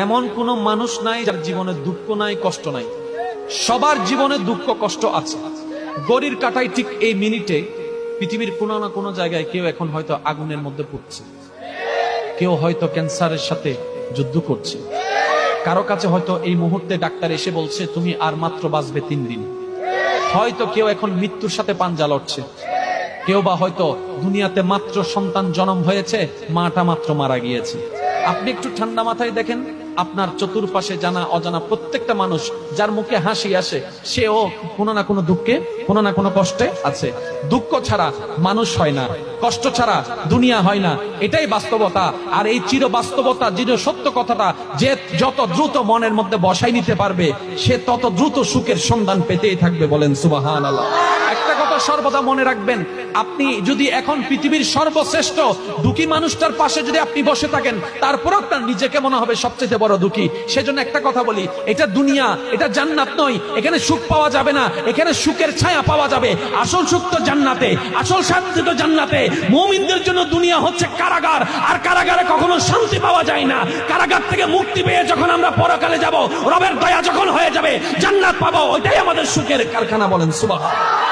এমন কোন মানুষ নাই যার জীবনে দুঃখ নাই, কষ্ট নাই। সবার জীবনে দুঃখ কষ্ট আছে। গড়ির কাটায় ঠিক এই মিনিটে পৃথিবীর কোনো না কোনো জায়গায় কেউ এখন হয়তো আগুনের মধ্যে পড়ছে, কেউ হয়তো ক্যান্সারের সাথে যুদ্ধ করছে, কারো কাছে হয়তো এই মুহূর্তে ডাক্তার এসে বলছে তুমি আর মাত্র বাঁচবে 3 দিন। হয়তো কেউ এখন মৃত্যুর সাথে পাঞ্জা লড়ছে, কেউ বা হয়তো দুনিয়াতে মাত্র সন্তান জন্ম হয়েছে, মাটা মাত্র মারা গিয়েছে। আপনি একটু ঠান্ডা মাথায় দেখেন, আপনার চতুর্পাশে জানা অজানা প্রত্যেকটা মানুষ যার মুখে হাসি আসে, সেও কোনো না কোনো দুঃখে, কোনো না কোনো কষ্টে আছে। দুঃখ ছাড়া মানুষ হয় না, কষ্ট ছাড়া দুনিয়া হয় না, এটাই বাস্তবতা। আর এই চির বাস্তবতা, চির সত্য কথাটা যে যত দ্রুত মনের মধ্যে বসাই নিতে পারবে, সে তত দ্রুত সুখের সন্ধান পেতেই থাকবে। বলেন সুবহানাল্লাহ। একটা কথা সর্বদা মনে রাখবেন, আপনি যদি এখন পৃথিবীর সর্বশ্রেষ্ঠ দুঃখী মানুষটার পাশে যদি আপনি বসে থাকেন, তারপর আপনার নিজেকে মনে হবে সবচেয়ে বড় দুঃখী। সেজন্য একটা কথা বলি, এটা দুনিয়া, এটা জান্নাত নয়। এখানে সুখ পাওয়া যাবে না, এখানে সুখের ছায়া পাওয়া যাবে। আসল সুখ তো জান্নাতে, আসল শান্তি তো জান্নাতে। মুমিনদের জন্য দুনিয়া হচ্ছে কারাগার, আর কারাগারে কখনো শান্তি পাওয়া যায় না। কারাগার থেকে মুক্তি পেয়ে যখন আমরা পরকালে যাব, রবের দয়া যখন হয়ে যাবে, জান্নাত পাবো, ওইটাই আমাদের সুখের কারখানা। বলেন সুবহানাল্লাহ।